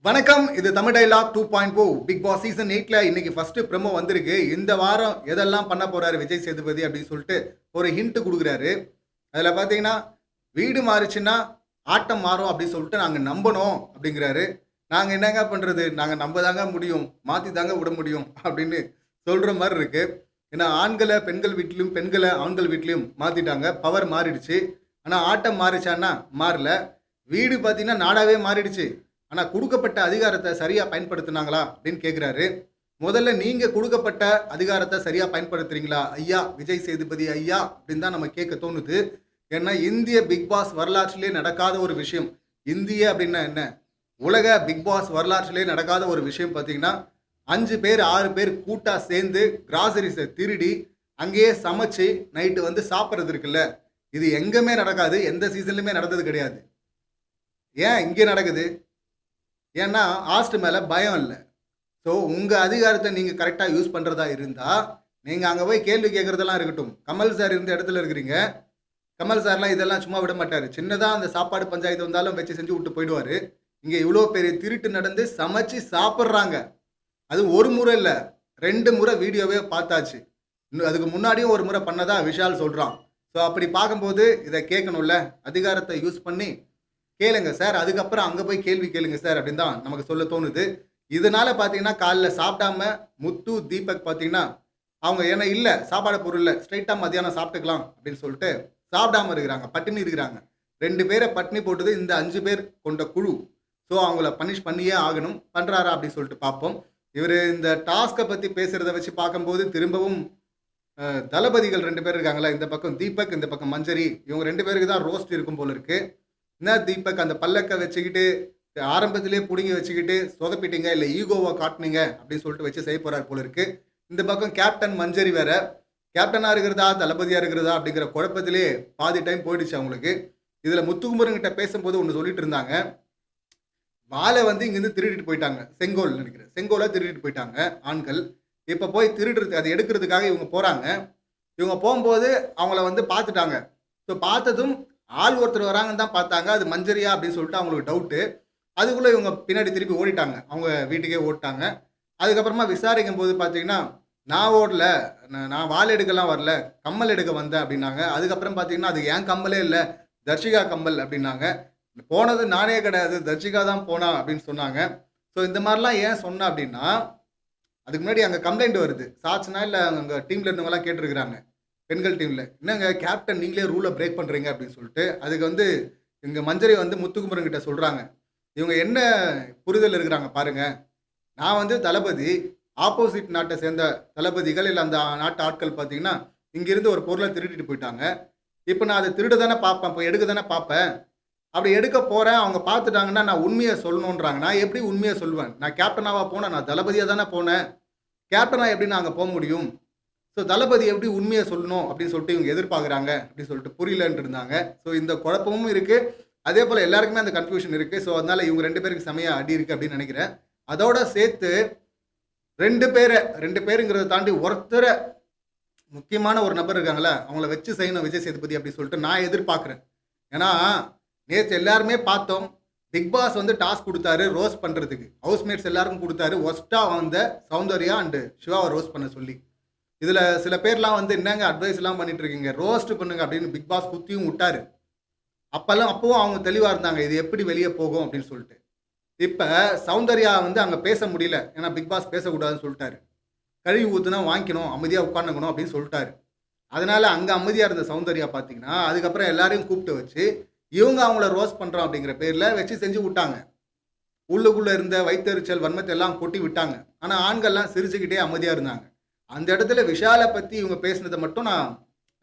வணக்கம். இது Tamil dialogue 2.0 Bigg Boss season 8ல இன்னைக்கு ஃபர்ஸ்ட் ப்ரோமோ வந்திருக்கு. இந்த வாரம் எதெல்லாம் பண்ண போறாரு விஜய் சேதுபதி அப்படின்னு சொல்லிட்டு ஒரு ஹிண்ட் குடுக்குறாரு. அதுல பார்த்தீங்கன்னா, வீடு மாறுச்சுன்னா ஆட்டம் மாறும் அப்படின்னு சொல்லிட்டு நாங்க நம்பணும் அப்படிங்கிறாரு. நாங்க என்னங்க பண்றது? நாங்க நம்ப தாங்க முடியும். மாத்தி தாங்க விட முடியும் அப்படின்னு சொல்ற மாரி இருக்கு. ஏன்னா ஆண்கள பெண்கள் வீட்லயும், பெண்கள ஆண்கள் வீட்லயும் மாத்திட்டாங்க. பவர் மாறிடுச்சு. ஆனா ஆட்டம் மாறுச்சான்னா மாறல. வீடு பார்த்தீங்கன்னா நாடாவே மாறிடுச்சு. ஆனா குடுக்கப்பட்ட அதிகாரத்த சரியா பயன்படுத்துனாங்களா? அப்படின்னு கேட்கிறாரு. முதல்ல நீங்க குடுக்கப்பட்ட அதிகாரத்த சரியா பயன்படுத்துறீங்களா? ஐயா! விஜய் சேதுபதி ஐயா! அப்படின்னு தான் நம்ம கேட்க தோணுது. ஏன்னா இந்திய பிக் பாஸ் வரலாற்றிலே நடக்காத ஒரு விஷயம். இந்திய அப்படின்னா என்ன? உலக பிக் பாஸ் வரலாற்றிலே நடக்காத ஒரு விஷயம் பார்த்தீங்கன்னா, 5 பேர், 6 பேர் கூட்டா சேர்ந்து கிராசரிஸ திருடி, அங்கேயே சமைச்சு நைட்டு வந்து சாப்பிடுறது இருக்குல்ல, இது எங்குமே நடக்காது. எந்த சீசன்லயுமே நடந்தது கிடையாது. ஏன் இங்க நடக்குது? ஏன்னா, ஹாஸ்ட் மேல பயம் இல்ல. ஸோ, உங்க அதிகாரத்த நீங்க கரெக்ட்டா யூஸ் பண்றதா இருந்தா, நீங்க அங்க போய் கேள்வி கேட்கிறதெல்லாம் இருக்கட்டும். கமல் சார் இருந்த இடத்துல இருக்கிறீங்க. கமல் சார்லாம் இதெல்லாம் சும்மா விட மாட்டாரு. சின்னதா அந்த சாப்பாடு பஞ்சாயத்து வந்தாலும் வச்சு செஞ்சு விட்டு போயிடுவாரு. இங்க இவ்ளோ பெரிய திருட்டு நடந்து சமைச்சு சாப்பிடுறாங்க. அது ஒரு முறை இல்ல. 2 முறை வீடியோவே பார்த்தாச்சு. இன்னும் அதுக்கு முன்னாடியும் ஒரு முறை பண்ணதா விஷால் சொல்றான். ஸோ, அப்படி பார்க்கும்போது இத கேட்கணும்ல. அதிகாரத்த யூஸ் பண்ணி கேளுங்க சார். அதுக்கப்புறம் அங்க போய் கேள்வி கேளுங்க சார் அப்படின்னு தான் நமக்கு சொல்ல தோணுது. இதனால பார்த்தீங்கன்னா, காலைல சாப்பிடாம முத்து, தீபக் பார்த்தீங்கன்னா, அவங்க ஏன்னா இல்ல சாப்பாடு பொருள் இல்ல. ஸ்ட்ரெயிட்டா மத்தியானம் சாப்பிட்டுக்கலாம் அப்படின்னு சொல்லிட்டு சாப்பிடாம இருக்கிறாங்க. பட்டினி இருக்கிறாங்க. 2 பேர பட்டினி போட்டது இந்த 5 பேர் கொண்ட குழு. ஸோ அவங்கள பனிஷ் பண்ணியே ஆகணும். பண்றாரா அப்படின்னு சொல்லிட்டு பார்ப்போம். இவரு இந்த டாஸ்க்க பத்தி பேசுறத வச்சு பார்க்கும்போது திரும்பவும் தளபதிகள் 2 பேர் இருக்காங்கல்ல. இந்த பக்கம் தீபக், இந்த பக்கம் மஞ்சரி. இவங்க 2 பேருக்கு தான் ரோஸ்ட் இருக்கும் போல இருக்கு. என்ன தீபக் அந்த பல்லக்க வச்சுக்கிட்டு, ஆரம்பத்திலேயே புடுங்கி வச்சுக்கிட்டு சொதப்பிட்டீங்க, இல்ல ஈகோவ காட்டுனீங்க அப்படின்னு சொல்லிட்டு வச்சு செய்ய போறார் போல இருக்கு. இந்த பக்கம் கேப்டன் மஞ்சரி வேற. கேப்டனா இருக்கிறதா, தளபதியா இருக்கிறதா அப்படிங்கிற குழப்பத்திலேயே பாதி டைம் போயிடுச்சு அவங்களுக்கு. இதுல முத்துக்குமரன் கிட்ட பேசும்போது ஒண்ணு சொல்லிட்டு இருந்தாங்க. வாள வந்து இங்கேருந்து திருடிட்டு போயிட்டாங்க. செங்கோல் நெனைக்கிறேன். செங்கோல திருடிட்டு போயிட்டாங்க ஆண்கள். இப்ப போய் திருடுறது அத எடுக்கிறதுக்காக இவங்க போறாங்க. இவங்க போம்போது அவங்கள வந்து பார்த்துட்டாங்க. ஸோ பார்த்ததும் ஆள் ஒருத்தர் வராங்கன்னு தான் பார்த்தாங்க. அது மஞ்சரியா அப்படின்னு சொல்லிட்டு அவங்களுக்கு டவுட்டு. அதுக்குள்ள இவங்க பின்னாடி திருப்பி ஓடிட்டாங்க. அவங்க வீட்டுக்கே ஓடிட்டாங்க. அதுக்கப்புறமா விசாரிக்கும்போது பார்த்தீங்கன்னா, நான் ஓடல. நான் வாள் எடுக்கலாம் வரல. கம்மல் எடுக்க வந்தேன் அப்படின்னாங்க. அதுக்கப்புறம் பார்த்தீங்கன்னா, அது என் கம்மலே இல்ல. தர்ஷிகா கம்மல் அப்படின்னாங்க. போனது நானே கிடையாது. தர்ஷிகா தான் போனா அப்படின்னு சொன்னாங்க. ஸோ இந்த மாரிலாம் ஏன் சொன்னேன் அப்படின்னா, அதுக்கு முன்னாடி அங்க கம்ப்ளைண்ட் வருது. சாட்சினா இல்ல அங்க டீம்ல இருந்தவங்கலாம் கேட்டுருக்காங்க. பெண்கள் டீம்ல. "என்னங்க கேப்டன் நீங்களே ரூல பிரேக் பண்றீங்க" அப்படின்னு சொல்லிட்டு. அதுக்கு வந்து எங்க மஞ்சரி வந்து முத்துக்குமரன் கிட்ட சொல்றாங்க. இவங்க என்ன புரிதல் இருக்கிறாங்க பாருங்க. நான் வந்து தளபதி. ஆப்போசிட் நாட்ட சேர்ந்த தளபதிகள், இல்ல அந்த நாட்டு ஆட்கள் பார்த்தீங்கன்னா, இங்கிருந்து ஒரு பொருள திருடிட்டு போயிட்டாங்க. இப்ப நான் அத திருட தானே பார்ப்பேன். போய் எடுக்க தானே பார்ப்பேன். அப்படி எடுக்க போறேன். அவங்க பார்த்துட்டாங்கன்னா, நான் உண்மைய சொல்லணுன்றாங்க. நான் எப்படி உண்மைய சொல்லுவேன்? நான் கேப்டனாவா போனேன்? நான் தளபதியா தானே போனேன். கேப்டனா எப்படி நான் அங்க போ முடியும்? ஸோ தளபதி எப்படி உண்மைய சொல்லணும் அப்படின்னு சொல்லிட்டு இவங்க எதிர்பார்க்குறாங்க அப்படின்னு சொல்லிட்டு புரியலன்ட்டு இருந்தாங்க. ஸோ இந்த குழப்பமும் இருக்கு. அதேபோல எல்லாருக்குமே அந்த கன்ஃப்யூஷன் இருக்கு. ஸோ அதனால இவங்க 2 பேருக்கு செமையா அடி இருக்கு அப்படின்னு நினைக்கிறேன். அதோட சேர்த்து 2 பேருங்கிறத தாண்டி ஒருத்தர முக்கியமான ஒரு நபர் இருக்காங்கல்ல, அவங்கள வச்சு செய்யணும் விஜய் சேதுபதி அப்படின்னு சொல்லிட்டு நான் எதிர்பார்க்குறேன். ஏன்னா, நேத்து எல்லாருமே பார்த்தோம். பிக் பாஸ் வந்து டாஸ்க் குடுத்தாரு ரோஸ்ட் பண்றதுக்கு. ஹவுஸ்மேட்ஸ் எல்லாருக்கும் குடுத்தாரு. வொர்ஸ்ட்டா வந்த சௌந்தர்யா அண்ட் சிவாவ ரோஸ்ட் பண்ண சொல்லி. இதுல சில பேர்லாம் வந்து என்னங்க அட்வைஸ்லாம் பண்ணிட்டு இருக்கீங்க. ரோஸ்ட் பண்ணுங்க அப்படின்னு பிக் பாஸ் குத்தியும் விட்டாரு. அப்பவும் அவங்க தெளிவா இருந்தாங்க. இது எப்படி வெளிய போகும் அப்படின்னு சொல்லிட்டு. இப்ப சௌந்தர்யா வந்து அங்க பேச முடியல. ஏன்னா பிக் பாஸ் பேசக்கூடாதுன்னு சொல்ட்டாரு. கழுவி ஊத்துனா வாங்கிக்கணும். அமைதியா உட்கார்ந்துக்கணும் அப்படின்னு சொல்ட்டாரு. அதனால அங்க அமைதியா இருந்த சௌந்தர்யா பார்த்தீங்கன்னா, அதுக்கப்புறம் எல்லாரையும் கூப்பிட்டு வச்சு, இவங்க அவங்கள ரோஸ்ட் பண்றோம் அப்படிங்கிற பேர்ல வச்சு செஞ்சு விட்டாங்க. உள்ளுக்குள்ள இருந்த வயித்தெரிச்சல், வன்மத்த எல்லாம் கொட்டி விட்டாங்க. ஆனா ஆண்கள்லாம் சிரிச்சுக்கிட்டே அமைதியா இருந்தாங்க. அந்த இடத்துல விஷால பத்தி இவங்க பேசினத மட்டும் நான்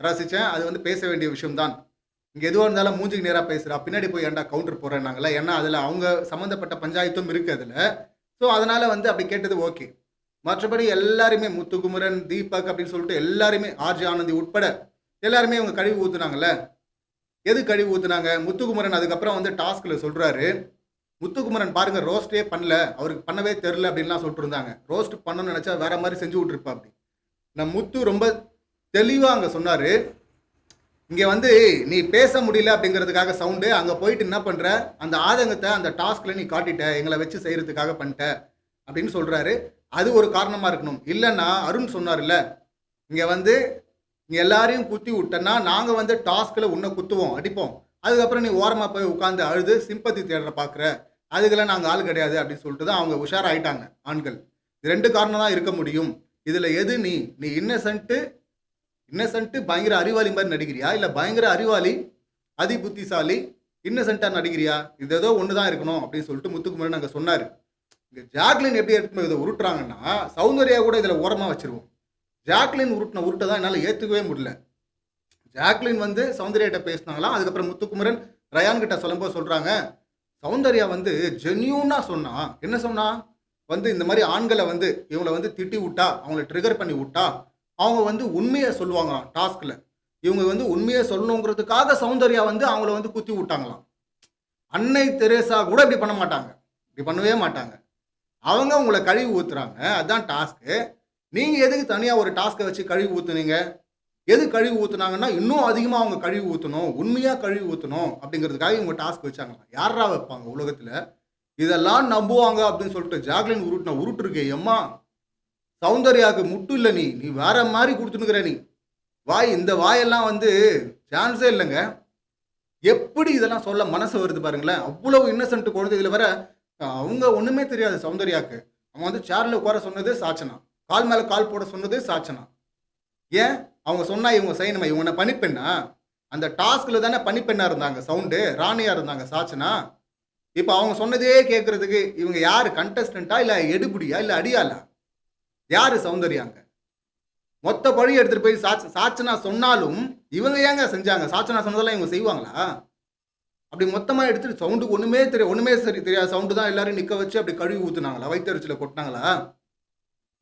ரசிச்சேன். அது வந்து பேச வேண்டிய விஷயம் தான். இங்க எதுவா இருந்தாலும் மூஞ்சிக்கு நேரா பேசுறா. பின்னாடி போய் ஏன்டா கவுண்டர் போடுறேன்னாங்கல்ல. ஏன்னா அதுல அவங்க சம்மந்தப்பட்ட பஞ்சாயத்தும் இருக்கு அதுல. ஸோ அதனால வந்து அப்படி கேட்டது ஓகே. மற்றபடி எல்லாருமே முத்துக்குமரன், தீபக் அப்படின்னு சொல்லிட்டு எல்லாருமே ஆர்ஜே ஆனந்தி உட்பட எல்லாருமே இவங்க கழுவி ஊத்துனாங்கல்ல. எது கழுவி ஊத்துனாங்க? முத்துக்குமரன் அதுக்கப்புறம் வந்து டாஸ்க்ல சொல்றாரு. முத்துக்குமரன் பாருங்க ரோஸ்ட்டே பண்ணல. அவருக்கு பண்ணவே தெரியல அப்படின்லாம் சொல்லிட்டு இருந்தாங்க. ரோஸ்ட் பண்ணணும்னு நெனச்சா வேற மாரி செஞ்சு விட்டுருப்பாப்படி. முத்து ரொம்ப தெளிவா அங்க சொன்னாரு. இங்க வந்து நீ பேச முடியல அப்படிங்கிறதுக்காக சவுண்டு, அங்க போயிட்டு என்ன பண்ற, அந்த ஆதங்கத்த அந்த டாஸ்க்ல நீ காட்டிட்ட. எங்கள வச்சு செய்றதுக்காக பண்ணிட்ட அப்படின்னு சொல்றாரு. அது ஒரு காரணமா இருக்கணும். இல்லன்னா அருண் சொன்னார்ல, இங்க வந்து இங்க எல்லாரையும் குத்தி விட்டன்னா, நாங்க வந்து டாஸ்க்ல உன்ன குத்துவோம், அடிப்போம். அதுக்கப்புறம் நீ ஓரமா போய் உட்கார்ந்து அழுது சிம்பத்தி தேட பார்க்குற. அதுக்கெல்லாம் நாங்க ஆள் கிடையாது அப்படின்னு சொல்லிட்டு தான் அவங்க உஷாராயிட்டாங்க ஆண்கள். 2 காரணம் தான் இருக்க முடியும். இதுல எது நீ? நீ இன்னசென்ட் பயங்கர அறிவாளி மாதிரி நடிக்கிறியா? இல்ல பயங்கர அறிவாளி, அதி புத்திசாலி, இன்னசென்ட்டா நடிக்கிறியா? இது ஏதோ ஒண்ணு தான் இருக்கணும் அப்படின்னு சொல்லிட்டு முத்துக்குமரன் அங்க சொன்னாரு. இங்க ஜாக்லின் எப்படி எடுத்து போய் இத உருட்டுறாங்கன்னா, சௌந்தர்யா கூட இதுல ஓரமா வச்சுருவோம். ஜாக்லின் உருட்டுன உருட்ட தான் என்னால ஏத்துக்கவே முடியல. ஜாக்லின் வந்து சௌந்தர்யாட்ட பேசினாங்களாம். அதுக்கப்புறம் முத்துக்குமரன் ரயான் கிட்ட சொல்லும்போது சொல்றாங்க, சௌந்தர்யா வந்து ஜென்யூனா சொன்னா. என்ன சொன்னா? வந்து இந்த மாரி ஆண்கள வந்து இவங்கள வந்து திட்டி விட்டா, அவங்கள ட்ரிகர் பண்ணி விட்டா, அவங்க வந்து உண்மைய சொல்லுவாங்களாம் டாஸ்க்ல. இவங்க வந்து உண்மைய சொல்லணுங்கிறதுக்காக சௌந்தர்யா வந்து அவங்கள வந்து குத்தி விட்டாங்களாம். அன்னை தெரேசா கூட இப்படி பண்ண மாட்டாங்க. இப்படி பண்ணவே மாட்டாங்க. அவங்க உங்கள கழுவி ஊத்துறாங்க. அதான் டாஸ்க்கு. நீங்க எதுக்கு தனியா ஒரு டாஸ்க்க வச்சு கழுவி ஊத்துனீங்க? எது கழுவி ஊத்துனாங்கன்னா, இன்னும் அதிகமா அவங்க கழுவி ஊத்தணும். உண்மையா கழுவி ஊத்தணும் அப்படிங்கிறதுக்காக இவங்க டாஸ்க் வச்சாங்களாம். யார்றா வைப்பாங்க உலகத்துல? இதெல்லாம் நம்புவாங்க அப்படின்னு சொல்லிட்டு ஜாக்லின் உருட்டுன உருட்டு இருக்கே எம்மா! சௌந்தர்யாவுக்கு முட்டு இல்ல நீ. நீ வேற மாரி குடுத்துன்னுக்குற நீ. இந்த வாயெல்லாம் வந்து சான்ஸே இல்லங்க. எப்படி இதெல்லாம் சொல்ல மனசு வருது பாருங்களேன். அவ்வளவு இன்னசென்ட் குழந்தை. இதுல வேற அவங்க ஒண்ணுமே தெரியாது சௌந்தர்யாக்கு. அவன் வந்து சேர்ல உட்கார சொன்னது சாச்சனா. கால் மேல கால் போட சொன்னது சாச்சனா. ஏன்? அவங்க சொன்னா இவங்க செய்யணுமா? இவங்க என்ன பணிப்பெண்ணா? அந்த டாஸ்க்ல தானே பணிப்பெண்ணா இருந்தாங்க சவுண்டு. ராணியா இருந்தாங்க சாச்சனா. இப்ப அவங்க சொன்னதே கேட்கறதுக்கு இவங்க யாரு? கண்டஸ்டன்ட்டா? இல்ல எடுபிடியா? இல்ல அடியாளா? யாரு சௌந்தர்யாங்க? மொத்த பழிய எடுத்துட்டு போய் சாச்சனா சொன்னாலும், இவங்க ஏங்க செஞ்சாங்க? சாச்சனா சொன்னதெல்லாம் இவங்க செய்வாங்களா? அப்படி மொத்தமா எடுத்துட்டு சவுண்டுக்கு ஒண்ணுமே சரி தெரியாத சவுண்டு தான் எல்லாரையும் நிக்க வச்சு அப்படி கழுவி ஊத்துனாங்களா? வயித்தெரிச்சல கொட்டுனாங்களா?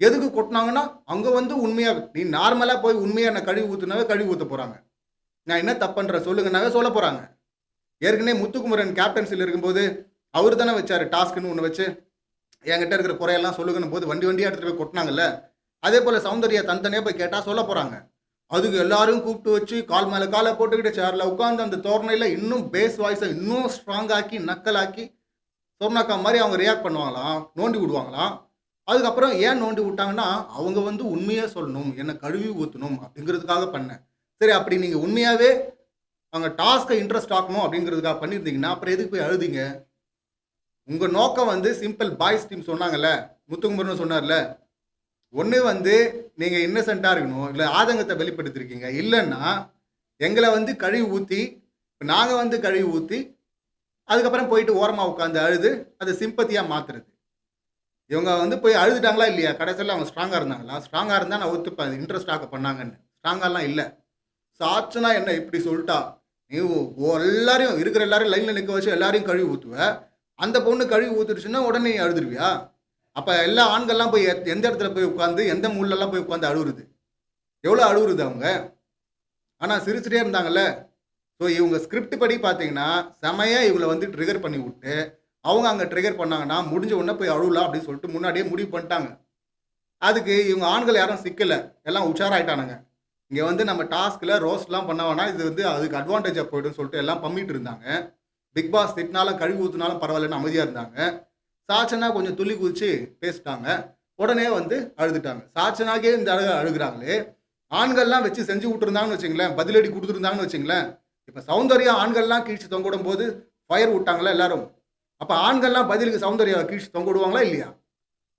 எதுக்கு கொட்டுனாங்கன்னா, அங்க வந்து உண்மையா நீ நார்மலா போய் உண்மையா என்ன கழுவி ஊத்துனாவே கழுவி ஊத்த போறாங்க. நான் என்ன தப்பு பண்றேன் சொல்லுங்கன்னாவே சொல்லப் போறாங்க. ஏற்கனவே முத்துக்குமரன் கேப்டன்சில இருக்கும்போது, அவரு தானே வச்சாரு டாஸ்க்ன்னு ஒண்ணு வச்சு, என்கிட்ட இருக்கிற குறையெல்லாம் சொல்லுங்கன்னும் போது வண்டி வண்டியா எடுத்துட்டு போய் கொட்டுனாங்கல்ல. அதே போல சௌந்தர்யா தனித்தனியா போய் கேட்டா சொல்லப் போறாங்க. அதுக்கு எல்லாரும் கூப்பிட்டு வச்சு கால் மேல கால போட்டுக்கிட்டு சேர்ல உட்கார்ந்து அந்த தோரணையில இன்னும் பேஸ் வாய்ஸ இன்னும் ஸ்ட்ராங் ஆக்கி நக்கலாக்கி சொர்ணாக்கா மாதிரி அவங்க ரியாக்ட் பண்ணுவாங்களாம். நோண்டி விடுவாங்களாம். அதுக்கப்புறம் ஏன் நோண்டி விட்டாங்கன்னா, அவங்க வந்து உண்மையா சொல்லணும். என்ன கழுவி ஊத்தணும் அப்படிங்கிறதுக்காக பண்ணேன். சரி அப்படி நீங்க உண்மையாவே அங்க டாஸ்க்க இன்ட்ரெஸ்ட் ஆக்கணும் அப்படிங்கிறதுக்காக பண்ணியிருந்தீங்கன்னா, அப்புறம் எதுக்கு போய் அழுதீங்க? உங்க நோக்கம் வந்து சிம்பிள் பாய்ஸ் டீம் சொன்னாங்கல்ல. முத்துக்குமரன் சொன்னார்ல. ஒண்ணு வந்து நீங்க இன்னசென்ட்டா இருக்கணும். இல்ல ஆதங்கத்த வெளிப்படுத்தியிருக்கீங்க. இல்லன்னா, எங்கள வந்து கழுவி ஊத்தி, நாங்க வந்து கழுவி ஊத்தி, அதுக்கப்புறம் போயிட்டு ஓரமா உட்கார்ந்து அழுது, அத சிம்பத்தியா மாத்துறது. இவங்க வந்து போய் அழுதுட்டாங்களா இல்லையா? கடைசில அவங்க ஸ்ட்ராங்கா இருந்தாங்களா? ஸ்ட்ராங்கா இருந்தா நான் ஒத்துப்பேன். அது இன்ட்ரெஸ்ட் ஆக்க பண்ணாங்கன்னு. ஸ்ட்ராங்காலாம் இல்ல. சாட்சினா என்ன இப்படி சொல்ட்டா? நீ எல்லாரையும் இருக்கிற எல்லாரையும் லைன்ல நிக்க வச்சு எல்லாரையும் கழுவி ஊத்துவ. அந்த பொண்ணு கழுவி ஊத்திருச்சுன்னா உடனே நீ அழுதுருவியா? அப்ப எல்லா ஆண்கள்லாம் போய் எந்த இடத்துல போய் உட்கார்ந்து, எந்த மூலைலலாம் போய் உட்கார்ந்து அழுவுறது? எவ்வளோ அழுவுறது அவங்க? ஆனா சிரிச்சுட்டே இருந்தாங்கல்ல. ஸோ இவங்க ஸ்கிரிப்ட் படி பார்த்தீங்கன்னா, செமையா இவங்கள வந்து ட்ரிகர் பண்ணி விட்டு, அவங்க அங்க ட்ரிகர் பண்ணாங்கன்னா, முடிஞ்ச உடனே போய் அழுவலாம் அப்படின்னு சொல்லிட்டு முன்னாடியே முடிவு பண்ணிட்டாங்க. அதுக்கு இவங்க ஆண்கள் யாரும் சிக்கல. எல்லாம் உஷாராயிட்டானுங்க. இங்க வந்து நம்ம டாஸ்க்ல ரோஸ்ட்லாம் பண்ண வேணாம். இது வந்து அதுக்கு அட்வான்டேஜா போயிடும்னு சொல்லிட்டு எல்லாம் பம்மிட்டு இருந்தாங்க. பிக் பாஸ் திட்டினாலும் கழுவி ஊத்துனாலும் பரவாயில்லன்னு அமைதியா இருந்தாங்க. சாச்சனா கொஞ்சம் துள்ளி குதிச்சு பேசிட்டாங்க. உடனே வந்து அழுதுட்டாங்க. சாச்சனாக்கே இந்த அழுகுறாங்களே. ஆண்கள்லாம் வச்சு செஞ்சு விட்டுருந்தாங்கன்னு வச்சுங்களேன், பதிலடி குடுத்துருந்தாங்கன்னு வச்சுங்களேன், இப்ப சௌந்தர்யா ஆண்கள்லாம் கீழ்ச்சி தொங்க விடும்போது ஃபயர் விட்டாங்கல்ல எல்லாரும். அப்ப ஆண்கள்லாம் பதிலுக்கு சௌந்தர்யாவ கீழ்ச்சி தொங்க விடுவாங்களா இல்லையா?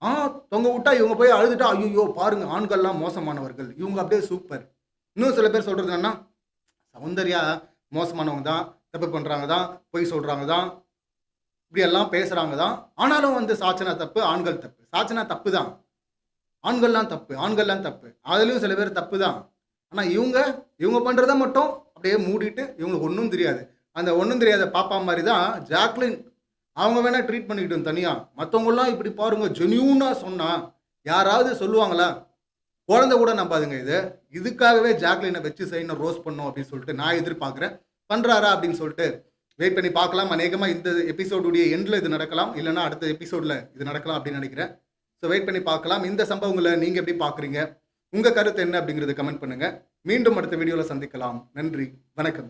ஆ தொங்க விட்டா இவங்க போய் அழுதுட்டா, ஐய்யய்யோ! பாருங்க ஆண்கள்லாம் மோசமானவர்கள். இவங்க அப்படியே சூப்பர். இன்னும் சில பேர் சொல்றது என்னன்னா, சௌந்தர்யா மோசமானவங்க தான், தப்பு பண்றாங்க தான், பொய் சொல்றாங்க தான், இப்படியெல்லாம் பேசுறாங்க தான். ஆனாலும் வந்து சாச்சனா தப்பு, ஆண்கள் தப்பு. சாச்சனா தப்பு தான். ஆண்கள்லாம் தப்பு. அதுலயும் சில பேர் தப்பு தான். ஆனா இவங்க பண்றத மட்டும் அப்படியே மூடிட்டு இவங்களுக்கு ஒண்ணும் தெரியாது. அந்த ஒண்ணும் தெரியாத பாப்பா மாரி தான் ஜாக்லின். அவங்க வேணா ட்ரீட் பண்ணிக்கிட்டும் தனியா. மத்தவங்கலாம் இப்படி பாருங்க ஜென்யூனா சொன்னா யாராவது சொல்லுவாங்களா? குழந்தை கூட நம்பாதுங்க இது. இதுக்காகவே ஜாக்லின வச்சு செய்யணும், ரோஸ்ட் பண்ணணும் அப்படின்னு சொல்லிட்டு நான் எதிர்பார்க்கிறேன். பண்றாரா அப்படின்னு சொல்லிட்டு வெயிட் பண்ணி பார்க்கலாம். அநேகமா இந்த எபிசோடுடைய எண்ட்ல இது நடக்கலாம். இல்லன்னா அடுத்த எபிசோட்ல இது நடக்கலாம் அப்படின்னு நினைக்கிறேன். ஸோ வெயிட் பண்ணி பார்க்கலாம். இந்த சம்பவங்கள நீங்க எப்படி பார்க்குறீங்க? உங்க கருத்து என்ன அப்படிங்கிறத கமெண்ட் பண்ணுங்க. மீண்டும் அடுத்த வீடியோவில் சந்திக்கலாம். நன்றி, வணக்கம்.